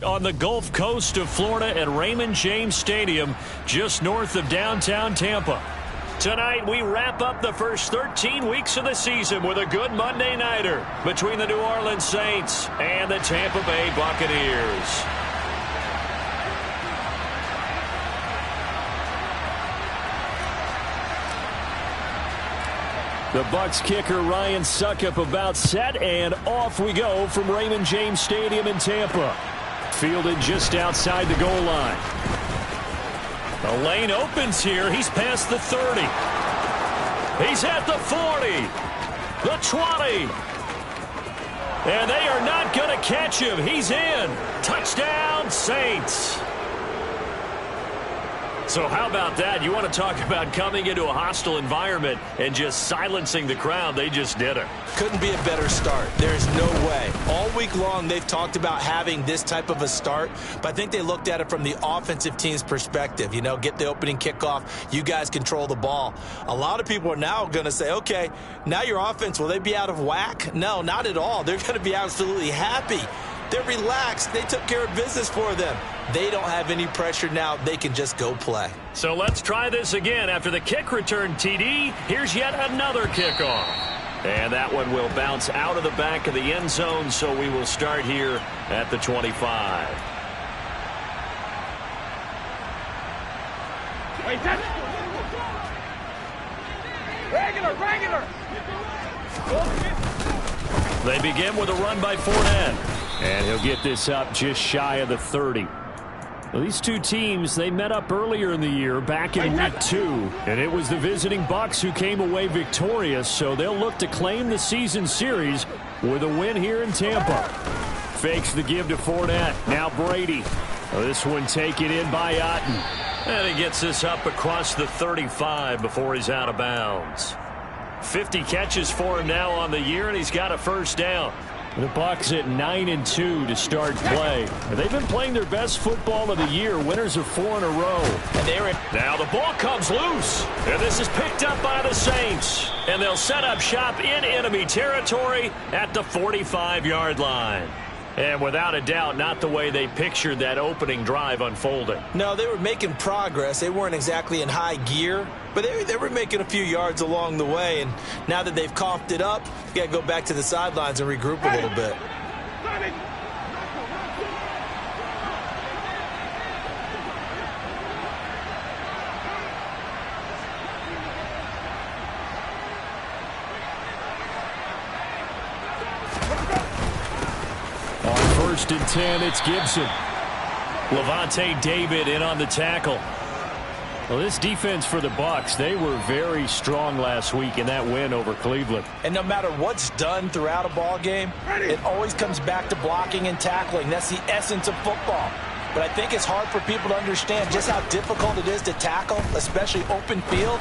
on the Gulf Coast of Florida at Raymond James Stadium, just north of downtown Tampa. Tonight, we wrap up the first 13 weeks of the season with a good Monday nighter between the New Orleans Saints and the Tampa Bay Buccaneers. The Bucs kicker Ryan Succop about set, and off we go from Raymond James Stadium in Tampa. Fielded just outside the goal line. The lane opens here. He's past the 30. He's at the 40. The 20. And they are not going to catch him. He's in. Touchdown, Saints. So how about that? You want to talk about coming into a hostile environment and just silencing the crowd. They just did it. Couldn't be a better start. There's no way. All week long they've talked about having this type of a start, but I think they looked at it from the offensive team's perspective. You know, get the opening kickoff. You guys control the ball. A lot of people are now going to say, okay, now your offense, will they be out of whack? No, not at all. They're going to be absolutely happy. They're relaxed. They took care of business for them. They don't have any pressure now. They can just go play. So let's try this again. After the kick return, TD, here's yet another kickoff. And that one will bounce out of the back of the end zone, so we will start here at the 25. Regular. They begin with a run by Fournette. And he'll get this up just shy of the 30. Well, these two teams, they met up earlier in the year back in week 2. And it was the visiting Bucs who came away victorious. So they'll look to claim the season series with a win here in Tampa. Fakes the give to Fournette. Now Brady. This one taken in by Otten. And he gets this up across the 35 before he's out of bounds. 50 catches for him now on the year, and he's got a first down. The Bucs at 9-2 to start play. They've been playing their best football of the year. Winners of 4 in a row. And now the ball comes loose. And this is picked up by the Saints. And they'll set up shop in enemy territory at the 45-yard line. And without a doubt, not the way they pictured that opening drive unfolding. No, they were making progress. They weren't exactly in high gear, but they were making a few yards along the way. And now that they've coughed it up, you got to go back to the sidelines and regroup a little bit. First and 10, it's Gibson. Levante David in on the tackle. Well, this defense for the Bucs, they were very strong last week in that win over Cleveland. And no matter what's done throughout a ball game, it always comes back to blocking and tackling. That's the essence of football. But I think it's hard for people to understand just how difficult it is to tackle, especially open field.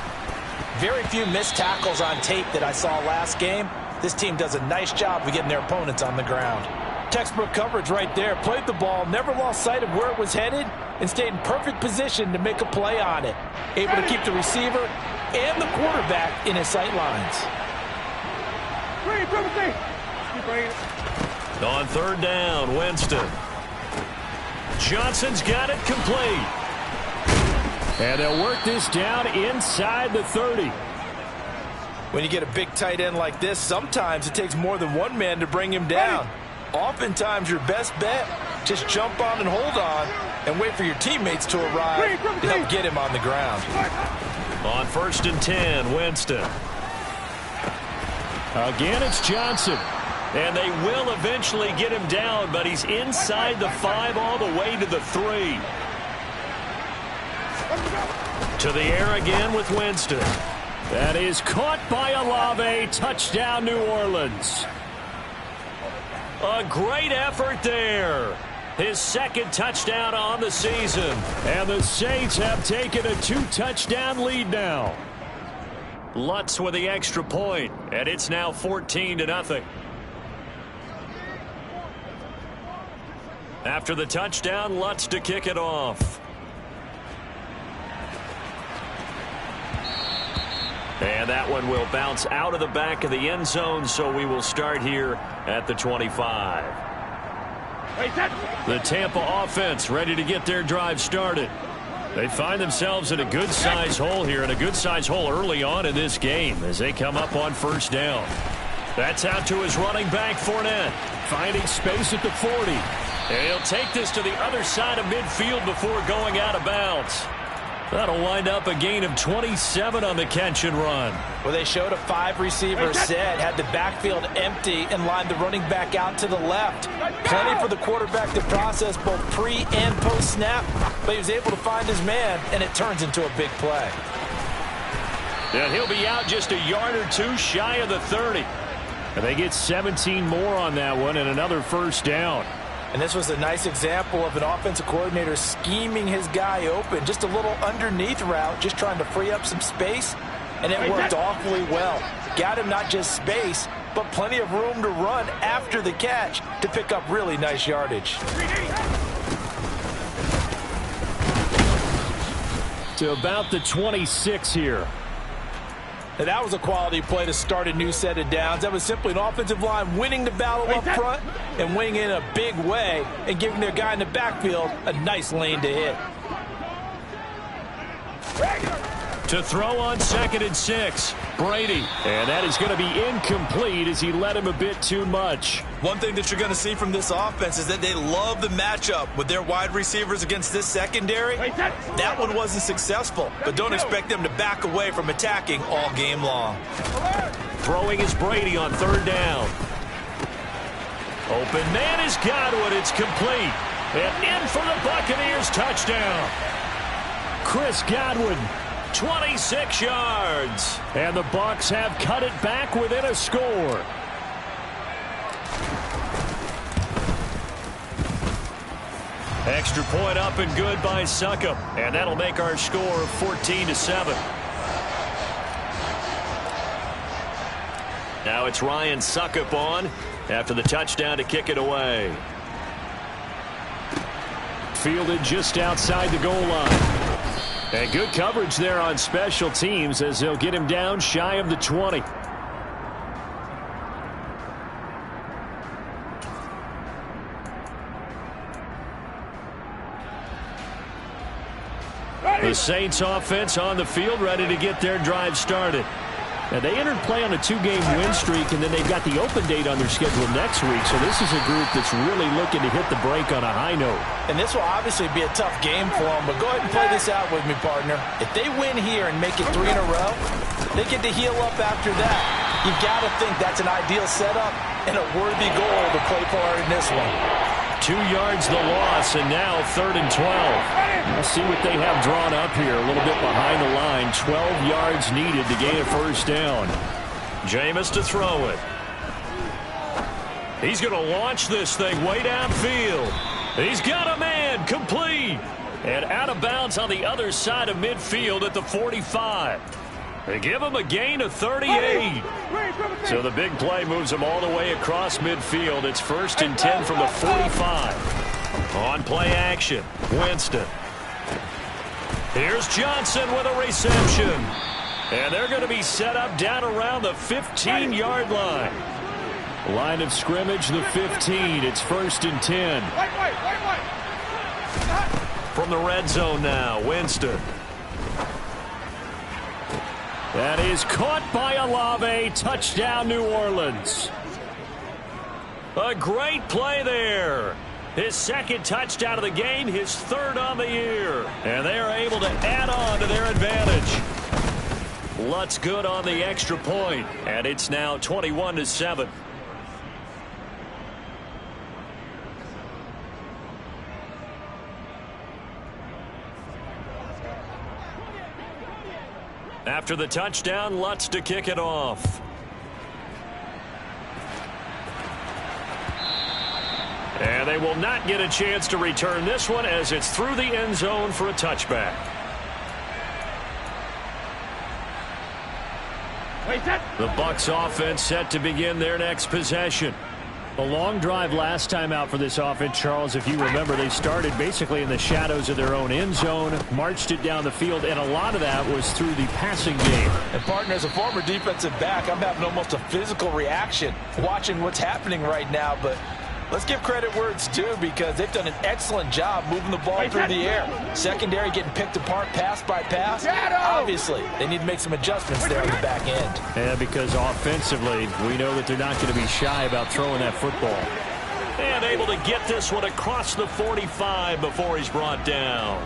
Very few missed tackles on tape that I saw last game. This team does a nice job of getting their opponents on the ground. Textbook coverage right there. Played the ball, never lost sight of where it was headed, and stayed in perfect position to make a play on it. Able to keep the receiver and the quarterback in his sight lines. On third down, Winston. Johnson's got it complete. And they'll work this down inside the 30. When you get a big tight end like this, sometimes it takes more than one man to bring him down. Oftentimes, your best bet, just jump on and hold on and wait for your teammates to arrive to help get him on the ground. On first and 10, Winston. Again, it's Johnson. And they will eventually get him down, but he's inside the 5 all the way to the 3. To the air again with Winston. That is caught by Olave. Touchdown, New Orleans. A great effort there. His second touchdown on the season. And the Saints have taken a 2-touchdown lead now. Lutz with the extra point, and it's now 14-0. After the touchdown, Lutz to kick it off. And that one will bounce out of the back of the end zone, so we will start here at the 25. The Tampa offense ready to get their drive started. They find themselves in a good-sized hole here, and a good-sized hole early on in this game as they come up on first down. That's out to his running back, Fournette, finding space at the 40. And he'll take this to the other side of midfield before going out of bounds. That'll wind up a gain of 27 on the catch and run. Well, they showed a 5-receiver set, had the backfield empty, and lined the running back out to the left. Plenty for the quarterback to process both pre- and post-snap, but he was able to find his man, and it turns into a big play. And he'll be out just a yard or two shy of the 30. And they get 17 more on that one and another first down. And this was a nice example of an offensive coordinator scheming his guy open. Just a little underneath route, just trying to free up some space, and it worked awfully well. Got him not just space, but plenty of room to run after the catch to pick up really nice yardage. To about the 26 here. And that was a quality play to start a new set of downs. That was simply an offensive line winning the battle up front and winning in a big way and giving their guy in the backfield a nice lane to hit. To throw on 2nd and 6, Brady. And that is going to be incomplete as he led him a bit too much. One thing that you're going to see from this offense is that they love the matchup with their wide receivers against this secondary. That one wasn't successful, but don't expect them to back away from attacking all game long. Throwing is Brady on 3rd down. Open man is Godwin. It's complete. And in for the Buccaneers touchdown. Chris Godwin. 26 yards. And the Bucs have cut it back within a score. Extra point up and good by Succop. And that'll make our score 14-7. Now it's Ryan Succop on after the touchdown to kick it away. Fielded just outside the goal line. And good coverage there on special teams as they'll get him down shy of the 20. The Saints offense on the field ready to get their drive started. Now, they entered play on a 2-game win streak, and then they've got the open date on their schedule next week. So this is a group that's really looking to hit the break on a high note. And this will obviously be a tough game for them, but go ahead and play this out with me, partner. If they win here and make it 3 in a row, they get to heal up after that. You've got to think that's an ideal setup and a worthy goal to play for in this one. 2 yards the loss, and now 3rd and 12. Let's see what they have drawn up here. A little bit behind the line. 12 yards needed to gain a first down. Jameis to throw it. He's going to launch this thing way downfield. He's got a man. Complete. And out of bounds on the other side of midfield at the 45. They give him a gain of 38. So the big play moves him all the way across midfield. It's 1st and 10 from the 45. On play action, Winston. Here's Johnson with a reception. And they're going to be set up down around the 15-yard line. Line of scrimmage, the 15. It's 1st and 10. From the red zone now, Winston. That is caught by Olave. Touchdown, New Orleans. A great play there. His 2nd touchdown of the game, his 3rd on the year. And they are able to add on to their advantage. Lutz good on the extra point, and it's now 21-7. After the touchdown, Lutz to kick it off. And they will not get a chance to return this one as it's through the end zone for a touchback. The Bucs offense set to begin their next possession. A long drive last time out for this offense, Charles. If you remember, they started basically in the shadows of their own end zone, marched it down the field, and a lot of that was through the passing game. And, partner, as a former defensive back, I'm having almost a physical reaction watching what's happening right now. But Let's give credit where it's due because they've done an excellent job moving the ball through the air. Secondary getting picked apart pass by pass. Obviously, they need to make some adjustments there on the back end. Yeah, because offensively, we know that they're not going to be shy about throwing that football. And able to get this one across the 45 before he's brought down.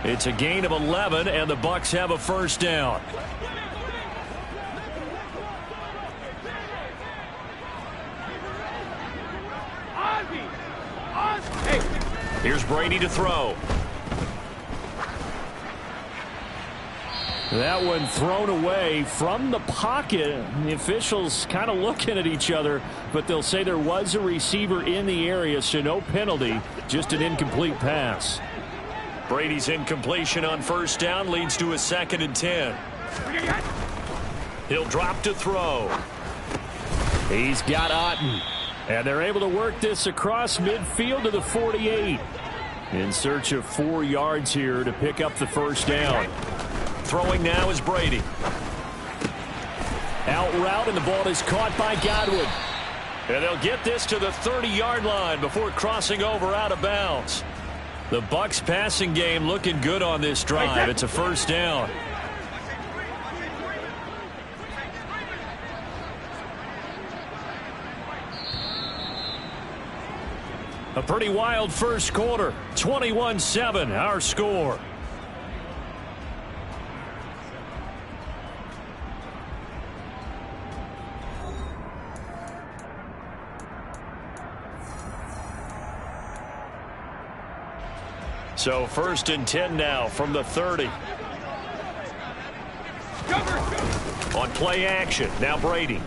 It's a gain of 11, and the Bucs have a first down. Here's Brady to throw. That one thrown away from the pocket. The officials kind of looking at each other, but they'll say there was a receiver in the area, so no penalty, just an incomplete pass. Brady's incompletion on first down leads to a 2nd and 10. He'll drop to throw. He's got Otten. And they're able to work this across midfield to the 48. In search of 4 yards here to pick up the first down. Throwing now is Brady. Out route, and the ball is caught by Godwin. And they'll get this to the 30-yard line before crossing over out of bounds. The Bucs passing game looking good on this drive. It's a first down. A pretty wild first quarter. 21-7, our score. So 1st and 10 now from the 30. On play action, now Brady.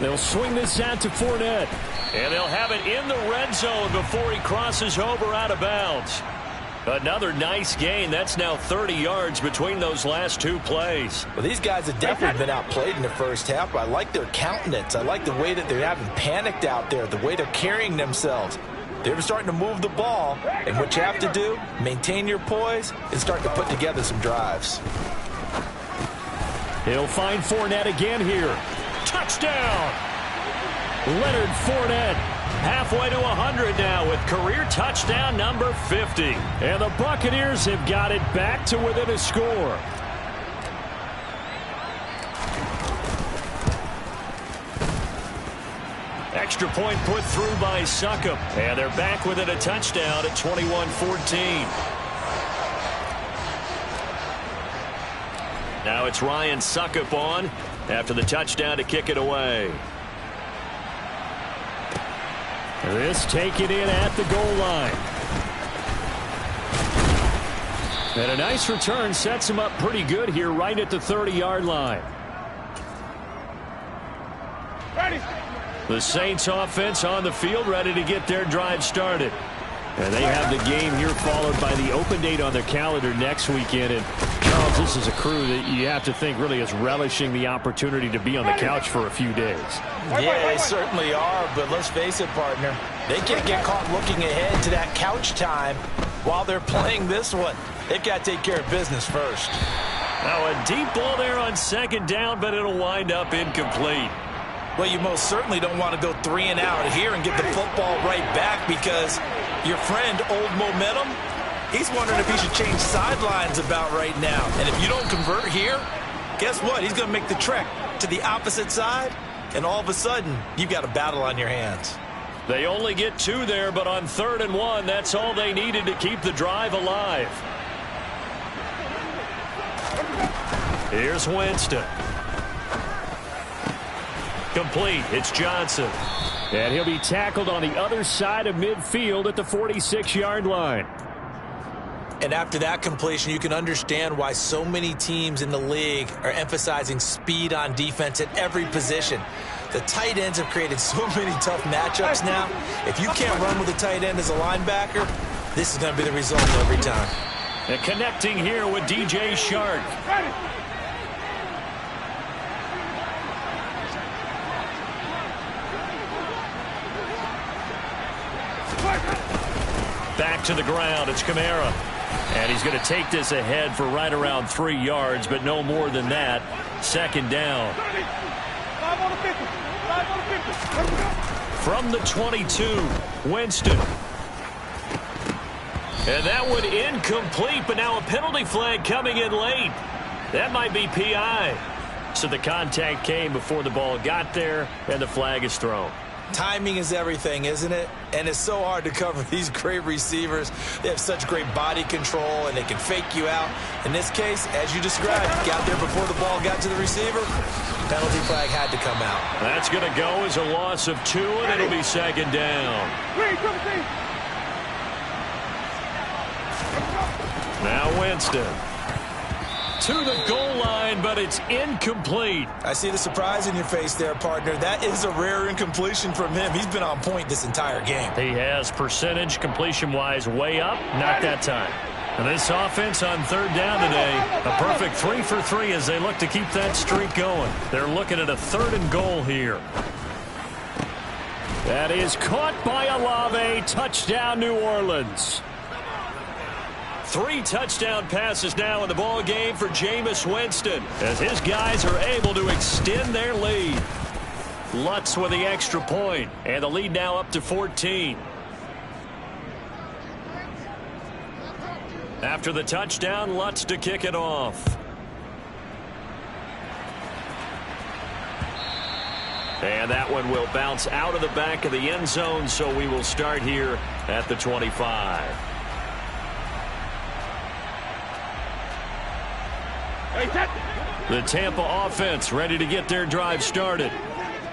They'll swing this out to Fournette. And they'll have it in the red zone before he crosses over out of bounds. Another nice gain. That's now 30 yards between those last 2 plays. Well, these guys have definitely been outplayed in the first half, but I like their countenance. I like the way that they haven't panicked out there, the way they're carrying themselves. They're starting to move the ball, and what you have to do, maintain your poise and start to put together some drives. He'll find Fournette again here. Touchdown! Leonard Fournette halfway to 100 now with career touchdown number 50. And the Buccaneers have got it back to within a score. Extra point put through by Succop. And they're back within a touchdown at 21-14. Now it's Ryan Succop on after the touchdown to kick it away. This taken in at the goal line. And a nice return sets him up pretty good here right at the 30-yard line. Ready. The Saints offense on the field ready to get their drive started. And they have the game here followed by the open date on their calendar next weekend. And Charles, this is a crew that you have to think really is relishing the opportunity to be on the couch for a few days. Yeah, they certainly are, but let's face it, partner. They can't get caught looking ahead to that couch time while they're playing this one. They've got to take care of business first. Now a deep ball there on 2nd down, but it'll wind up incomplete. Well, you most certainly don't want to go 3 and out here and get the football right back because your friend, Old Momentum, he's wondering if he should change sidelines about right now. And if you don't convert here, guess what? He's going to make the trek to the opposite side, and all of a sudden, you've got a battle on your hands. They only get 2 there, but on 3rd and 1, that's all they needed to keep the drive alive. Here's Winston. Complete. It's Johnson. And he'll be tackled on the other side of midfield at the 46-yard line. And after that completion, you can understand why so many teams in the league are emphasizing speed on defense at every position. The tight ends have created so many tough matchups now. If you can't run with a tight end as a linebacker, this is going to be the result every time. And connecting here with DJ Shark. Back to the ground. It's Kamara. And he's going to take this ahead for right around 3 yards, but no more than that. 2nd down. From the 22, Winston. And that one incomplete, but now a penalty flag coming in late. That might be PI. So the contact came before the ball got there, and the flag is thrown. Timing is everything, isn't it? And it's so hard to cover these great receivers. They have such great body control, and they can fake you out. In this case, as you described, got there before the ball got to the receiver. Penalty flag had to come out. That's going to go as a loss of 2, and it'll be second down. Now Winston. To the goal line, but it's incomplete. I see the surprise in your face there, partner. That is a rare incompletion from him. He's been on point this entire game. He has percentage completion-wise way up, not that time. And this offense on third down today, a perfect 3 for 3 as they look to keep that streak going. They're looking at a 3rd and goal here. That is caught by Olave. Touchdown, New Orleans. 3 touchdown passes now in the ball game for Jameis Winston as his guys are able to extend their lead. Lutz with the extra point, and the lead now up to 14. After the touchdown, Lutz to kick it off. And that one will bounce out of the back of the end zone, so we will start here at the 25. The Tampa offense ready to get their drive started.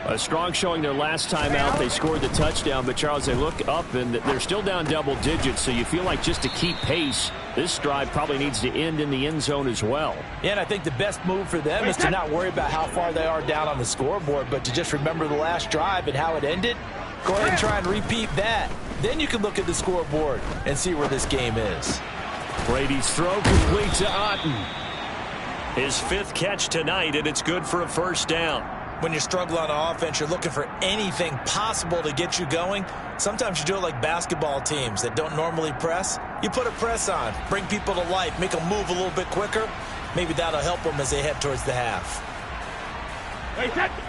A strong showing their last time out. They scored the touchdown, but Charles, they look up and they're still down double digits, so you feel like just to keep pace, this drive probably needs to end in the end zone as well. Yeah, and I think the best move for them is to not worry about how far they are down on the scoreboard, but to just remember the last drive and how it ended. Go ahead and try and repeat that. Then you can look at the scoreboard and see where this game is. Brady's throw complete to Otten. His 5th catch tonight, and it's good for a first down. When you struggle on offense, you're looking for anything possible to get you going. Sometimes you do it like basketball teams that don't normally press. You put a press on, bring people to life, make them move a little bit quicker. Maybe that'll help them as they head towards the half.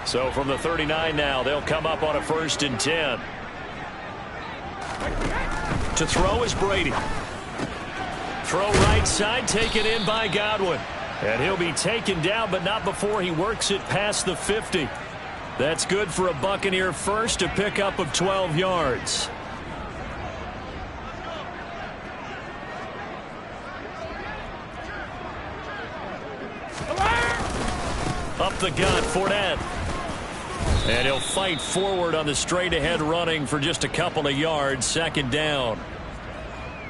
So from the 39 now, they'll come up on a 1st and 10. To throw is Brady. Throw right side, taken in by Godwin. And he'll be taken down, but not before he works it past the 50. That's good for a Buccaneer first, a pickup of 12 yards. Up the gut, Fournette. And he'll fight forward on the straight-ahead running for just a couple of yards, 2nd down.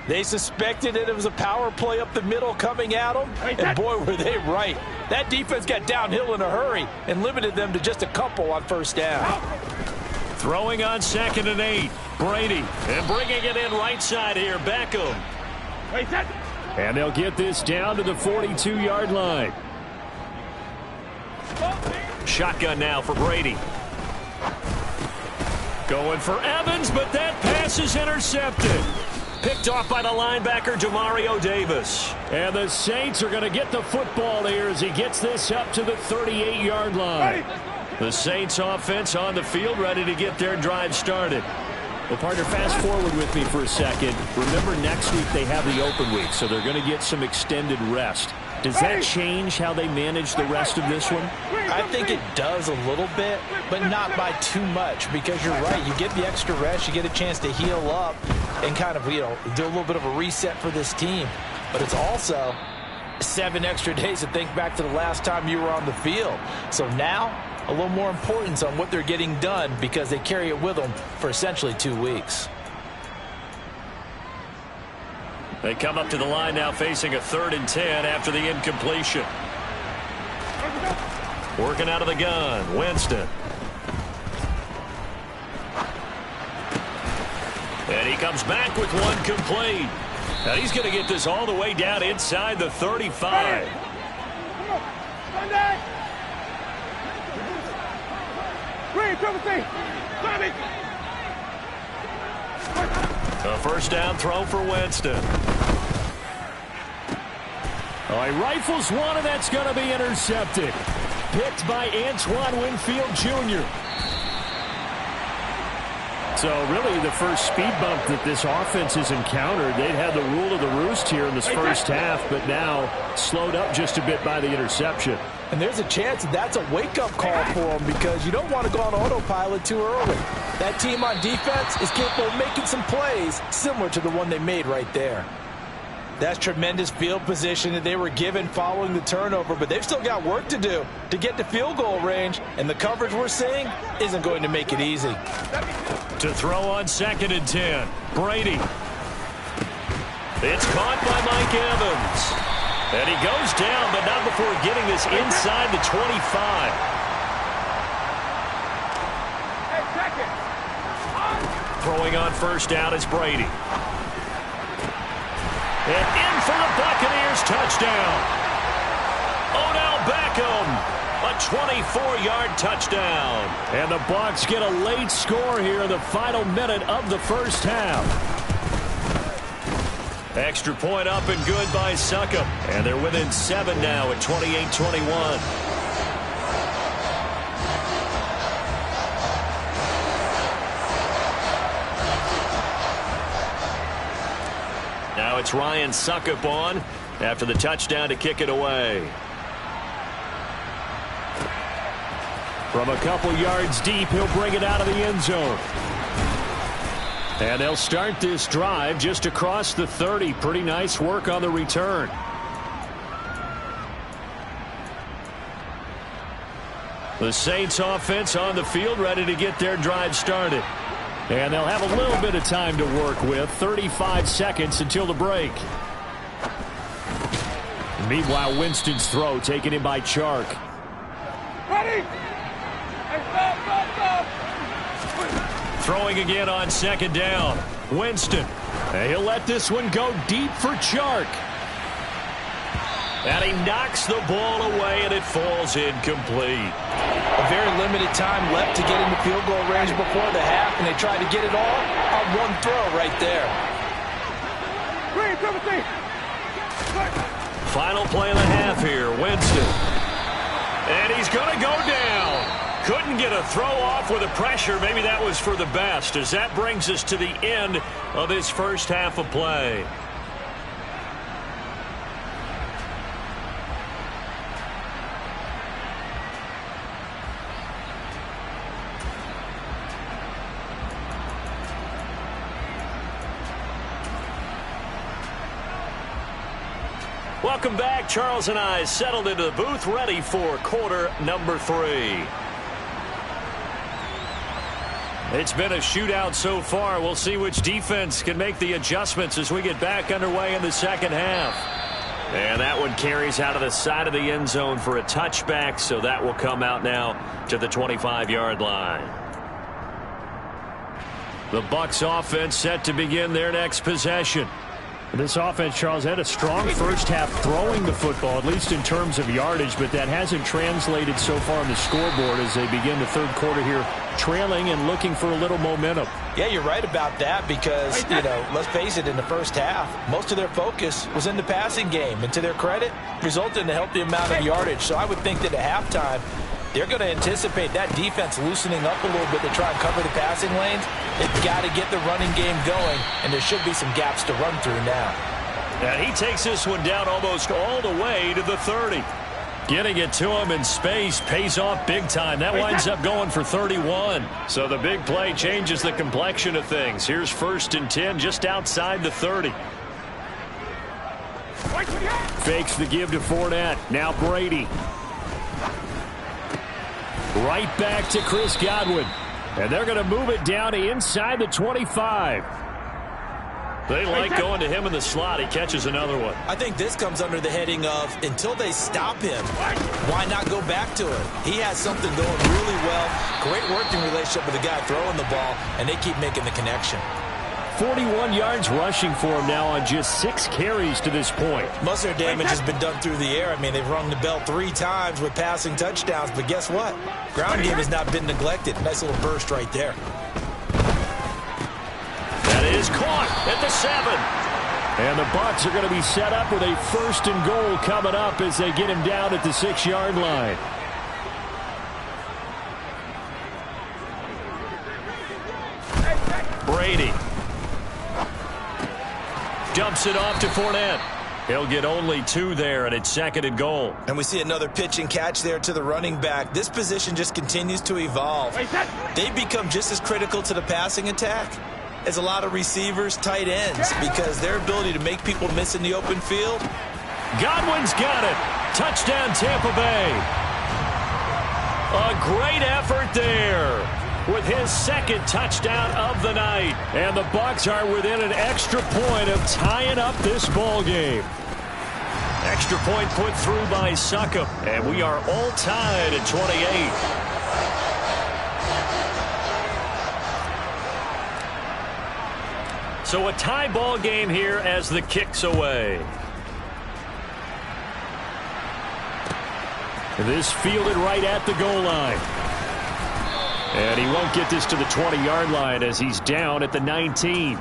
They suspected it was a power play up the middle coming at them, and boy, were they right. That defense got downhill in a hurry and limited them to just a couple on 1st down. Throwing on 2nd and 8, Brady, and bringing it in right side here, Beckham. And they'll get this down to the 42-yard line. Shotgun now for Brady. Going for Evans, but that pass is intercepted. Picked off by the linebacker, Demario Davis. And the Saints are going to get the football here as he gets this up to the 38-yard line. The Saints offense on the field ready to get their drive started. Well, partner, fast forward with me for a second. Remember, next week they have the open week, so they're going to get some extended rest. Does that change how they manage the rest of this one? I think it does a little bit, but not by too much, because you're right. You get the extra rest, you get a chance to heal up and kind of, do a little bit of a reset for this team. But it's also 7 extra days to think back to the last time you were on the field. So now, a little more importance on what they're getting done because they carry it with them for essentially 2 weeks. They come up to the line now facing a 3rd and 10 after the incompletion. Working out of the gun, Winston. And he comes back with one complete. Now he's going to get this all the way down inside the 35. A first down throw for Winston. Oh, he rifles one, and that's going to be intercepted. Picked by Antoine Winfield Jr. So really the first speed bump that this offense has encountered, they'd had the rule of the roost here in this first half, but now slowed up just a bit by the interception. And there's a chance that's a wake-up call for them because you don't want to go on autopilot too early. That team on defense is capable of making some plays similar to the one they made right there. That's tremendous field position that they were given following the turnover, but they've still got work to do to get to field goal range, and the coverage we're seeing isn't going to make it easy. To throw on 2nd and 10, Brady. It's caught by Mike Evans. And he goes down, but not before getting this inside the 25. Throwing on 1st down is Brady. And in for the Buccaneers touchdown. Odell Beckham, a 24-yard touchdown. And the Bucs get a late score here in the final minute of the first half. Extra point up and good by Succop. And they're within 7 now at 28-21. Now it's Ryan Succop on after the touchdown to kick it away. From a couple yards deep, he'll bring it out of the end zone. And they'll start this drive just across the 30. Pretty nice work on the return. The Saints offense on the field ready to get their drive started. And they'll have a little bit of time to work with. 35 seconds until the break. Meanwhile, Winston's throw taken in by Chark. Ready? Throwing again on 2nd down. Winston. And he'll let this one go deep for Chark. And he knocks the ball away, and it falls incomplete. A very limited time left to get into field goal range before the half, and they tried to get it all on one throw right there. Final play of the half here, Winston. And he's going to go down. Couldn't get a throw off with the pressure. Maybe that was for the best, as that brings us to the end of this first half of play. Welcome back. Charles and I settled into the booth, ready for quarter number 3. It's been a shootout so far. We'll see which defense can make the adjustments as we get back underway in the second half. And that one carries out of the side of the end zone for a touchback, so that will come out now to the 25-yard line. The Bucs offense set to begin their next possession. This offense, Charles, had a strong first half throwing the football, at least in terms of yardage, but that hasn't translated so far on the scoreboard as they begin the third quarter here, trailing and looking for a little momentum. Yeah, you're right about that because, let's face it, in the first half, most of their focus was in the passing game. And to their credit, resulted in a healthy amount of yardage. So I would think that at halftime, they're going to anticipate that defense loosening up a little bit to try and cover the passing lanes. They've got to get the running game going, and there should be some gaps to run through now. And he takes this one down almost all the way to the 30. Getting it to him in space pays off big time. That winds up going for 31. So the big play changes the complexion of things. Here's 1st and 10 just outside the 30. Fakes the give to Fournette. Now Brady. Right back to Chris Godwin. And they're going to move it down to inside the 25. They like going to him in the slot. He catches another one. I think this comes under the heading of until they stop him, why not go back to it? He has something going really well. Great working relationship with the guy throwing the ball, and they keep making the connection. 41 yards rushing for him now on just 6 carries to this point. Most of their damage has been done through the air. I mean, they've rung the bell 3 times with passing touchdowns, but guess what? Ground game has not been neglected. Nice little burst right there. That is caught at the 7. And the Bucs are going to be set up with a 1st and goal coming up as they get him down at the 6-yard line. dumps it off to Fournette. He'll get only 2 there, and it's 2nd and goal. And we see another pitch and catch there to the running back. This position just continues to evolve. They become just as critical to the passing attack as a lot of receivers, tight ends, because their ability to make people miss in the open field. Godwin's got it. Touchdown, Tampa Bay. A great effort there with his 2nd touchdown of the night. And the Bucs are within an extra point of tying up this ball game. Extra point put through by Succop, and we are all tied at 28. So a tie ball game here as the kick's away. This fielded right at the goal line. And he won't get this to the 20-yard line as he's down at the 19.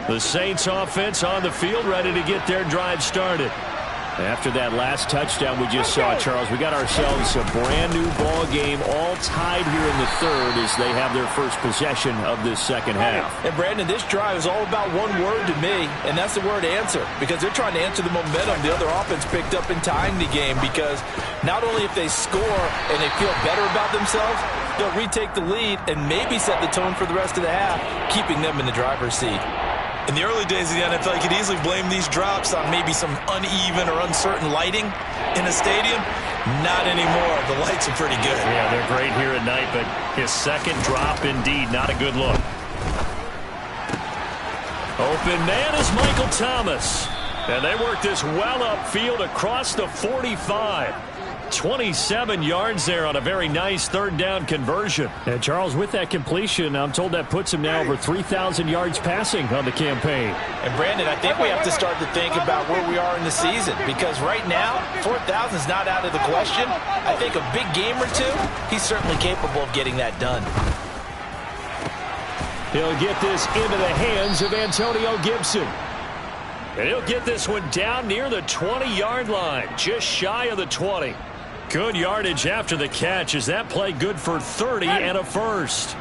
The Saints offense on the field, ready to get their drive started. After that last touchdown we just saw, Charles, we got ourselves a brand-new ball game, all tied here in the 3rd as they have their first possession of this 2nd half. And, Brandon, this drive is all about one word to me, and that's the word answer, because they're trying to answer the momentum the other offense picked up in tying the game, because not only if they score and they feel better about themselves, they'll retake the lead and maybe set the tone for the rest of the half, keeping them in the driver's seat. In the early days of the NFL, you could easily blame these drops on maybe some uneven or uncertain lighting in a stadium. Not anymore. The lights are pretty good. Yeah, they're great here at night, but his 2nd drop, indeed, not a good look. Open man is Michael Thomas. And they work this well upfield across the 45. 27 yards there on a very nice 3rd down conversion. And Charles, with that completion, I'm told that puts him now over 3,000 yards passing on the campaign. And Brandon, I think we have to start to think about where we are in the season, because right now 4,000 is not out of the question. I think a big game or two, he's certainly capable of getting that done. He'll get this into the hands of Antonio Gibson. And he'll get this one down near the 20-yard line, just shy of the 20. Good yardage after the catch. Is that play good for 30 and a first?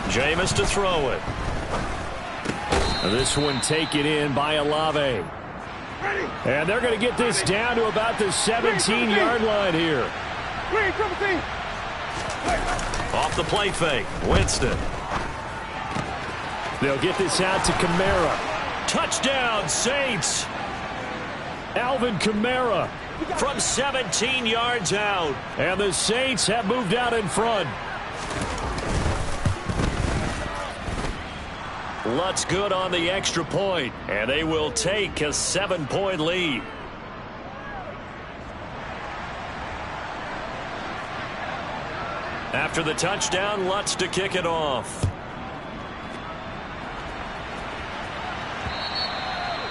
Jameis to throw it. This one taken in by Olave. And they're going to get this down to about the 17-yard line here. Off the play fake, Winston. They'll get this out to Kamara. Touchdown, Saints. Alvin Kamara from 17 yards out. And the Saints have moved out in front. Lutz good on the extra point, and they will take a 7-point lead. After the touchdown, Lutz to kick it off.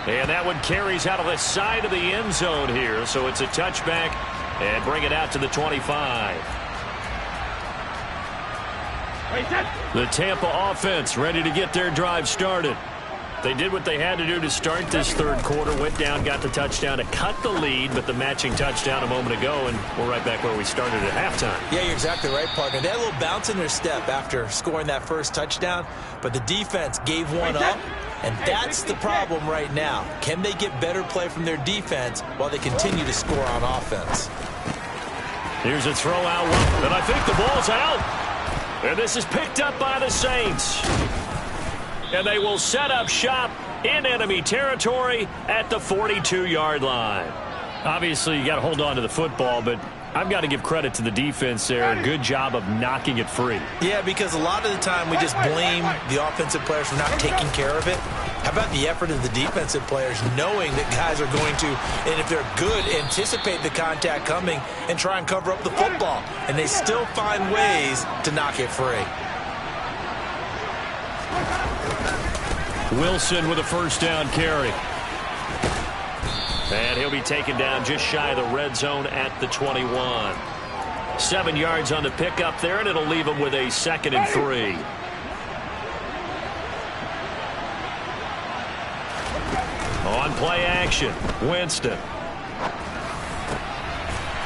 And that one carries out of the side of the end zone here, so it's a touchback and bring it out to the 25. The Tampa offense ready to get their drive started. They did what they had to do to start this 3rd quarter, went down, got the touchdown to cut the lead, but the matching touchdown a moment ago, and we're right back where we started at halftime. Yeah, you're exactly right, partner. They had a little bounce in their step after scoring that first touchdown, but the defense gave one up, and that's the problem right now. Can they get better play from their defense while they continue to score on offense? Here's a throw out, and I think the ball's out. And this is picked up by the Saints. And they will set up shop in enemy territory at the 42-yard line. Obviously, you got to hold on to the football, but I've got to give credit to the defense there. A good job of knocking it free. Yeah, because a lot of the time we just blame the offensive players for not taking care of it. How about the effort of the defensive players knowing that guys are going to, and if they're good, anticipate the contact coming and try and cover up the football. And they still find ways to knock it free. Wilson with a first down carry. And he'll be taken down just shy of the red zone at the 21. 7 yards on the pickup there, and it'll leave him with a 2nd and 3. On play action, Winston.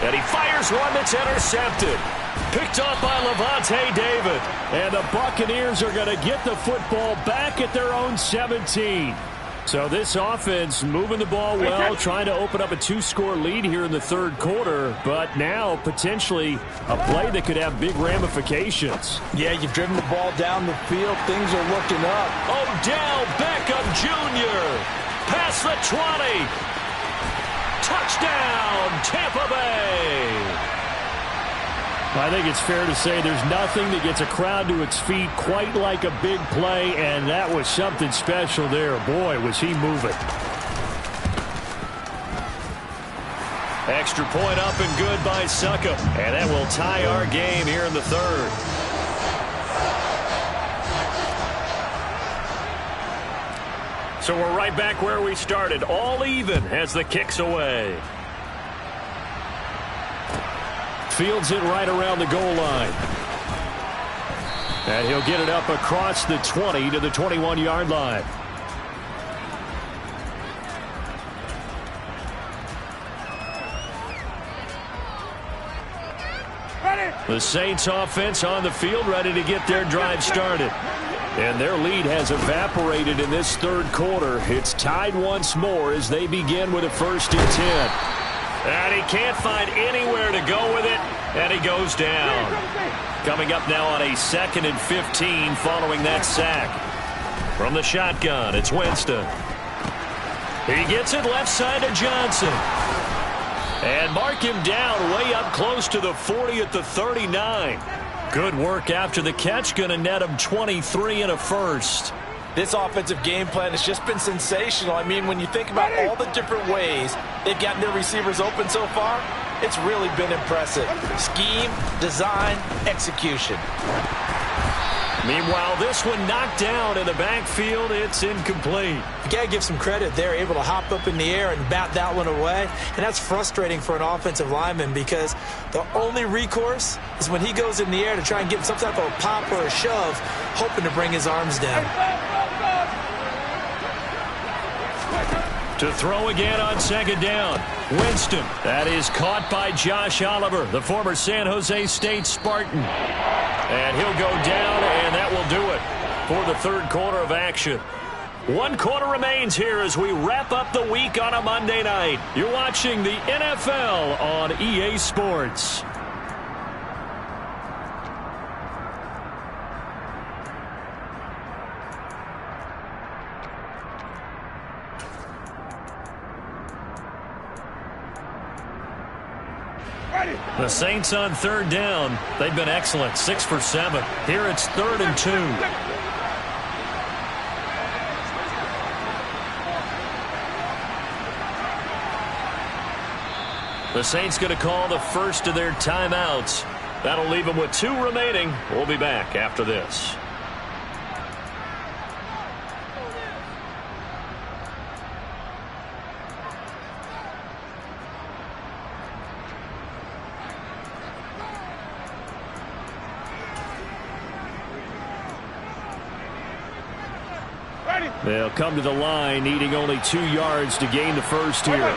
And he fires one that's intercepted. Picked off by Levante David. And the Buccaneers are going to get the football back at their own 17. So this offense moving the ball well, trying to open up a 2-score lead here in the third quarter, but now potentially a play that could have big ramifications. Yeah, you've driven the ball down the field. Things are looking up. Odell Beckham Jr. past the 20. Touchdown, Tampa Bay. I think it's fair to say there's nothing that gets a crowd to its feet quite like a big play, and that was something special there. Boy, was he moving. Extra point up and good by Suckup, and that will tie our game here in the third. So we're right back where we started, all even as the kick's away. Fields it right around the goal line. And he'll get it up across the 20 to the 21-yard line. The Saints offense on the field, ready to get their drive started. And their lead has evaporated in this third quarter. It's tied once more as they begin with a 1st and 10. And he can't find anywhere to go with it, and he goes down. Coming up now on a 2nd and 15 following that sack. From the shotgun, it's Winston. He gets it left side to Johnson. And mark him down way up close to the 40 at the 39. Good work after the catch, going to net him 23 and a first. This offensive game plan has just been sensational. I mean, when you think about all the different ways they've gotten their receivers open so far, it's really been impressive. Scheme, design, execution. Meanwhile, this one knocked down in the backfield. It's incomplete. You got to give some credit. They're able to hop up in the air and bat that one away. And that's frustrating for an offensive lineman because the only recourse is when he goes in the air to try and get some type of a pop or a shove, hoping to bring his arms down. To throw again on 2nd down. Winston. That is caught by Josh Oliver, the former San Jose State Spartan. And he'll go down, and that will do it for the third quarter of action. 1 quarter remains here as we wrap up the week on a Monday night. You're watching the NFL on EA Sports. The Saints on 3rd down. They've been excellent, 6 for 7. Here it's 3rd and 2. The Saints going to call the first of their timeouts. That'll leave them with 2 remaining. We'll be back after this. They'll come to the line, needing only 2 yards to gain the first here.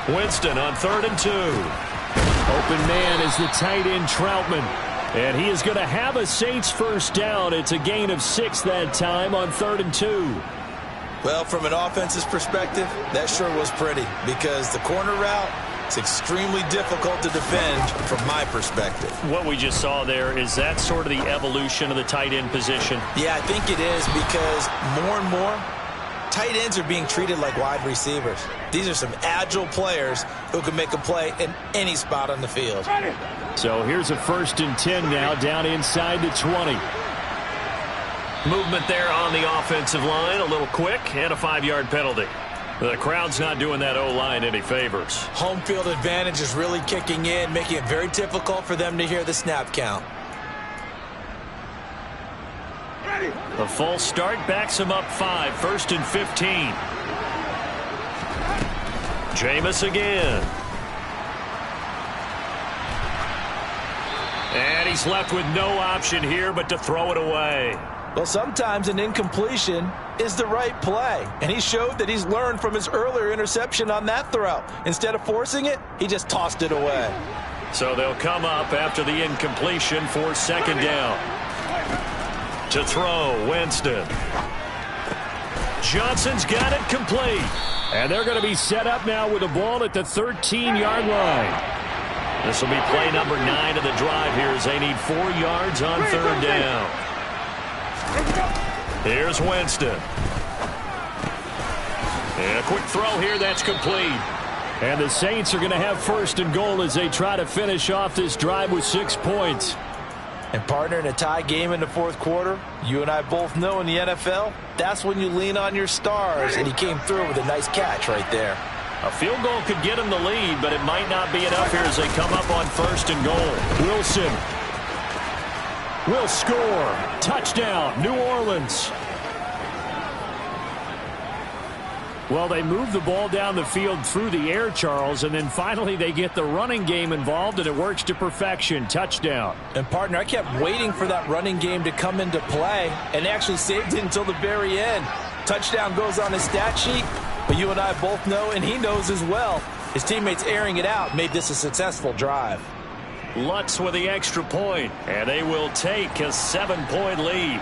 Winston on 3rd and 2. Open man is the tight end Troutman. And he is going to have a Saints first down. It's a gain of 6 that time on 3rd and 2. Well, from an offense's perspective, that sure was pretty because the corner route, it's extremely difficult to defend from my perspective. What we just saw there, is that sort of the evolution of the tight end position? Yeah, I think it is because more and more, tight ends are being treated like wide receivers. These are some agile players who can make a play in any spot on the field. So here's a 1st and 10 now, down inside the 20. Movement there on the offensive line, a little quick, and a 5-yard penalty. The crowd's not doing that O-line any favors. Home field advantage is really kicking in, making it very difficult for them to hear the snap count. The false start backs him up 5, 1st and 15. Jameis again. And he's left with no option here but to throw it away. Well, sometimes an incompletion is the right play, and he showed that he's learned from his earlier interception on that throw. Instead of forcing it, he just tossed it away. So they'll come up after the incompletion for second down. To throw, Winston. Johnson's got it complete. And they're going to be set up now with the ball at the 13-yard line. This will be play number 9 of the drive here as they need 4 yards on third down. Here's Winston. And a quick throw here that's complete. And the Saints are going to have first and goal as they try to finish off this drive with 6 points. And partner, in a tie game in the fourth quarter, you and I both know in the NFL, that's when you lean on your stars, and he came through with a nice catch right there. A field goal could get him the lead, but it might not be enough here as they come up on first and goal. Wilson will score. Touchdown, New Orleans. Well, they move the ball down the field through the air, Charles, and then finally they get the running game involved, and it works to perfection. Touchdown. And, partner, I kept waiting for that running game to come into play and actually saved it until the very end. Touchdown goes on his stat sheet, but you and I both know, and he knows as well, his teammates airing it out made this a successful drive. Lutz with the extra point, and they will take a 7-point lead.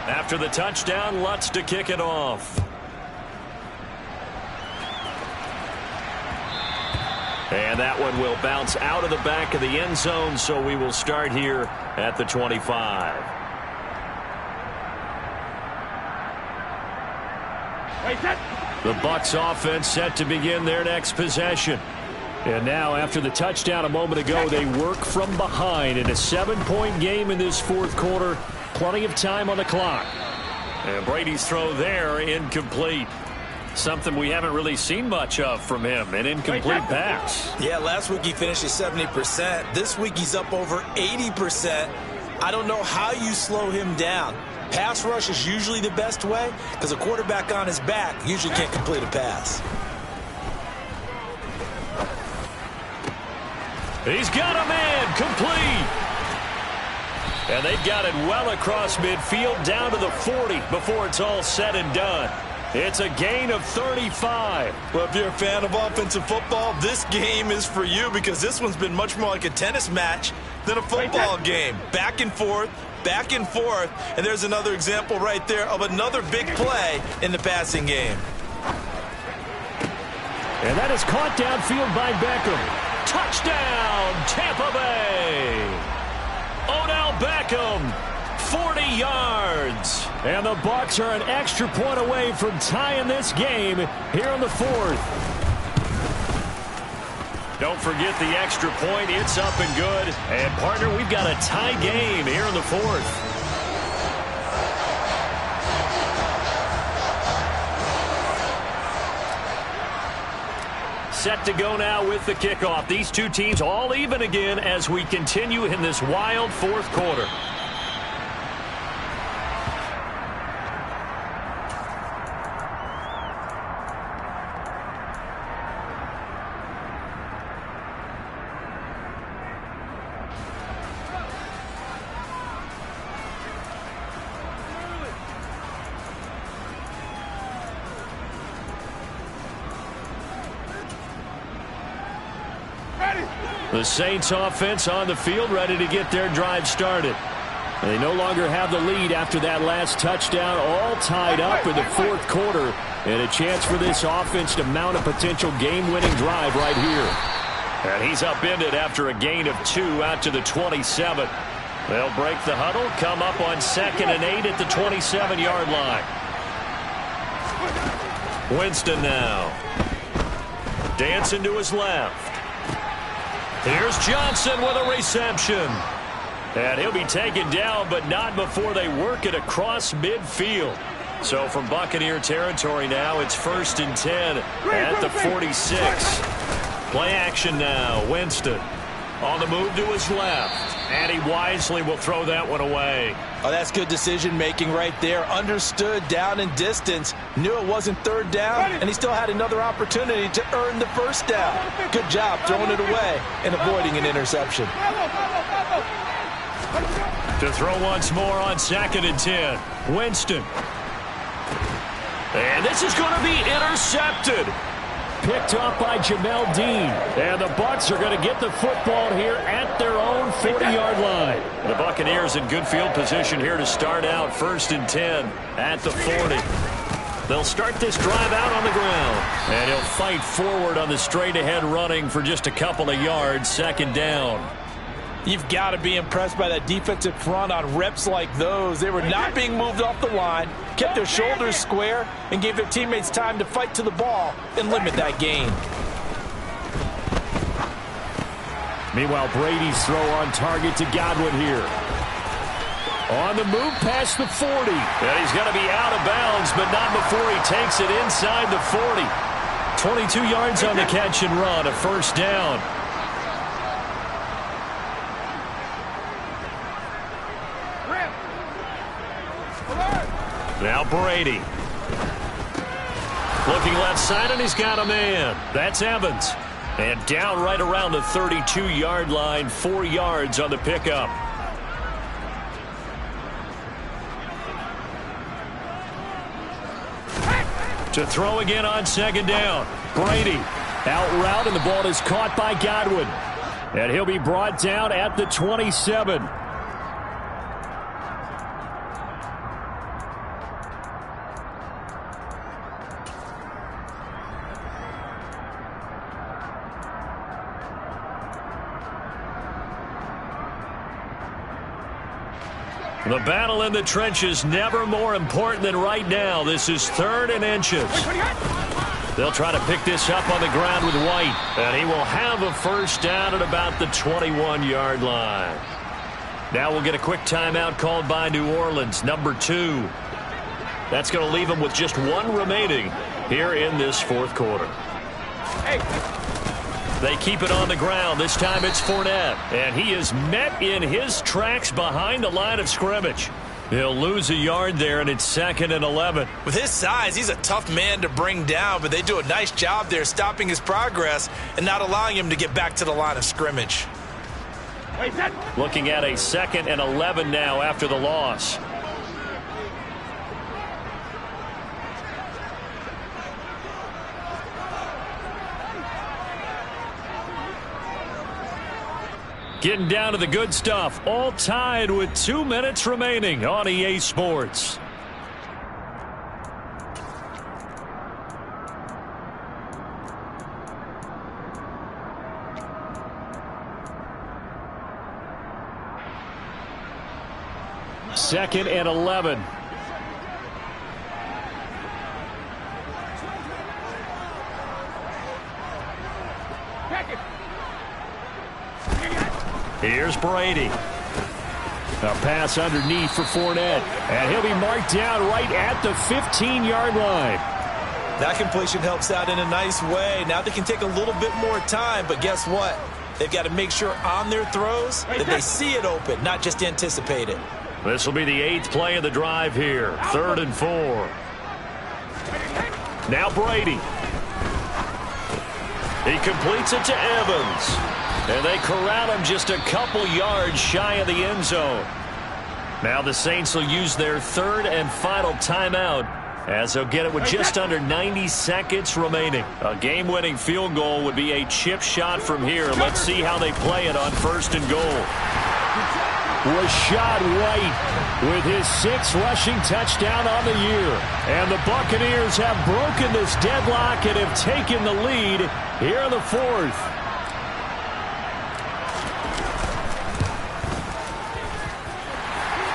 After the touchdown, Lutz to kick it off. And that one will bounce out of the back of the end zone, so we will start here at the 25. The Bucs offense set to begin their next possession. And now, after the touchdown a moment ago, they work from behind in a 7-point game in this fourth quarter. Plenty of time on the clock. And Brady's throw there, incomplete. Something we haven't really seen much of from him, an incomplete pass. Yeah, last week he finished at 70%. This week he's up over 80%. I don't know how you slow him down. Pass rush is usually the best way because a quarterback on his back usually can't complete a pass. He's got a man complete. And they've got it well across midfield down to the 40 before it's all said and done. It's a gain of 35. Well, if you're a fan of offensive football, this game is for you because this one's been much more like a tennis match than a football game. Back and forth, and there's another example right there of another big play in the passing game. And that is caught downfield by Beckham. Touchdown, Tampa Bay. Odell Beckham. 40 yards. And the Bucs are an extra point away from tying this game here in the fourth. Don't forget the extra point. It's up and good. And, partner, we've got a tie game here in the fourth. Set to go now with the kickoff. These two teams all even again as we continue in this wild fourth quarter. The Saints offense on the field ready to get their drive started. They no longer have the lead after that last touchdown, all tied up in the fourth quarter, and a chance for this offense to mount a potential game-winning drive right here. And he's upended after a gain of 2 out to the 27. They'll break the huddle, come up on 2nd and 8 at the 27-yard line. Winston now. Dancing to his left. Here's Johnson with a reception. And he'll be taken down, but not before they work it across midfield. So from Buccaneer territory now, it's 1st and 10 at the 46. Play action now. Winston on the move to his left. And he wisely will throw that one away. Oh, that's good decision-making right there. Understood down and distance. Knew it wasn't third down, and he still had another opportunity to earn the first down. Good job throwing it away and avoiding an interception. To throw once more on 2nd and 10. Winston. And this is going to be intercepted. Picked off by Jamel Dean. And the Bucs are going to get the football here at their own 40-yard line. The Buccaneers in good field position here to start out 1st and 10 at the 40. They'll start this drive out on the ground. And he'll fight forward on the straight-ahead running for just a couple of yards, 2nd down. You've got to be impressed by that defensive front on reps like those. They were not being moved off the line, kept their shoulders square, and gave their teammates time to fight to the ball and limit that gain. Meanwhile, Brady's throw on target to Godwin here. On the move past the 40. And he's going to be out of bounds, but not before he takes it inside the 40. 22 yards on the catch and run, a 1st down. Now Brady. Looking left side, and he's got a man. That's Evans. And down right around the 32-yard line, 4 yards on the pickup. To throw again on 2nd down. Brady out route, and the ball is caught by Godwin. And he'll be brought down at the 27. The battle in the trenches never more important than right now. This is 3rd and inches. They'll try to pick this up on the ground with White. And he will have a 1st down at about the 21-yard line. Now we'll get a quick timeout called by New Orleans, number 2. That's going to leave them with just 1 remaining here in this 4th quarter. They keep it on the ground. This time it's Fournette. And he is met in his tracks behind the line of scrimmage. He'll lose a yard there, and it's 2nd and 11. With his size, he's a tough man to bring down, but they do a nice job there stopping his progress and not allowing him to get back to the line of scrimmage. Looking at a 2nd and 11 now after the loss. Getting down to the good stuff. All tied with 2 minutes remaining on EA Sports. Second and 11. Here's Brady. A pass underneath for Fournette. And he'll be marked down right at the 15-yard line. That completion helps out in a nice way. Now they can take a little bit more time, but guess what? They've got to make sure on their throws that they see it open, not just anticipate it. This will be the 8th play of the drive here. 3rd and 4. Now Brady. He completes it to Evans. And they corral him just a couple yards shy of the end zone. Now the Saints will use their 3rd and final timeout as they'll get it with just under 90 seconds remaining. A game-winning field goal would be a chip shot from here. Let's see how they play it on 1st and goal. Rashad White with his 6th rushing touchdown on the year. And the Buccaneers have broken this deadlock and have taken the lead here in the 4th.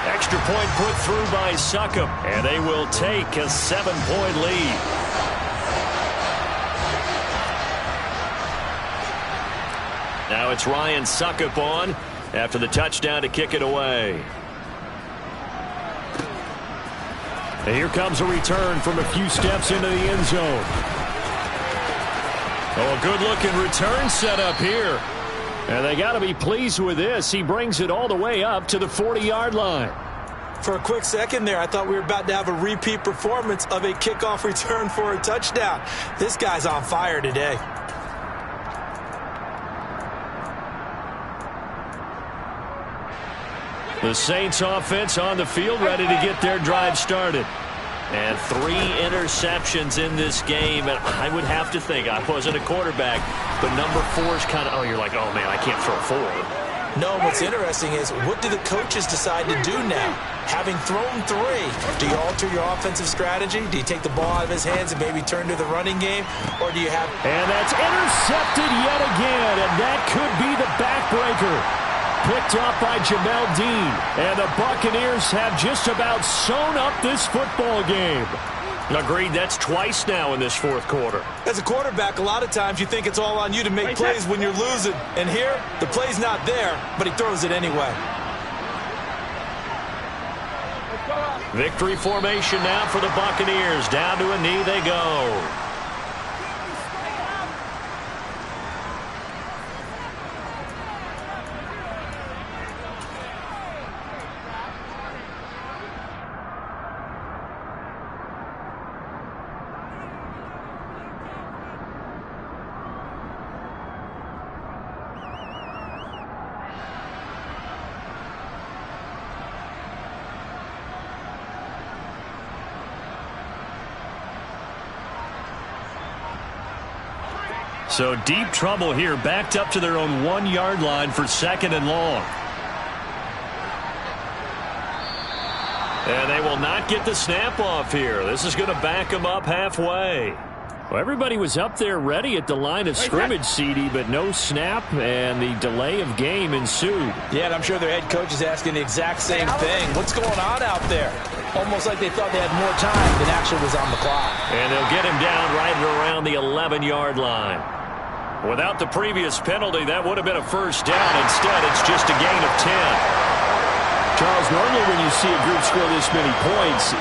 Extra point put through by Succop, and they will take a 7-point lead. Now it's Ryan Succop on after the touchdown to kick it away. And here comes a return from a few steps into the end zone. Oh, a good-looking return set up here. And they got to be pleased with this. He brings it all the way up to the 40-yard line. For a quick second there, I thought we were about to have a repeat performance of a kickoff return for a touchdown. This guy's on fire today. The Saints offense on the field, ready to get their drive started. And 3 interceptions in this game, and I would have to think, I wasn't a quarterback, but number 4 is kind of, oh, you're like, oh, man, I can't throw 4. No, what's interesting is, what do the coaches decide to do now? Having thrown 3, do you alter your offensive strategy? Do you take the ball out of his hands and maybe turn to the running game? Or do you have... And that's intercepted yet again, and that could be the backbreaker. Picked up by Jamel Dean, and the Buccaneers have just about sewn up this football game. Agreed, that's twice now in this fourth quarter. As a quarterback, a lot of times you think it's all on you to make plays when you're losing. And here, the play's not there, but he throws it anyway. Victory formation now for the Buccaneers. Down to a knee they go. So deep trouble here, backed up to their own 1-yard line for 2nd and long. And they will not get the snap off here. This is going to back them up halfway. Well, everybody was up there ready at the line of scrimmage, CD, but no snap, and the delay of game ensued. Yeah, and I'm sure their head coach is asking the exact same thing. What's going on out there? Almost like they thought they had more time than actually was on the clock. And they'll get him down right around the 11-yard line. Without the previous penalty, that would have been a first down. Instead, it's just a gain of 10. Charles, normally when you see a group score this many points,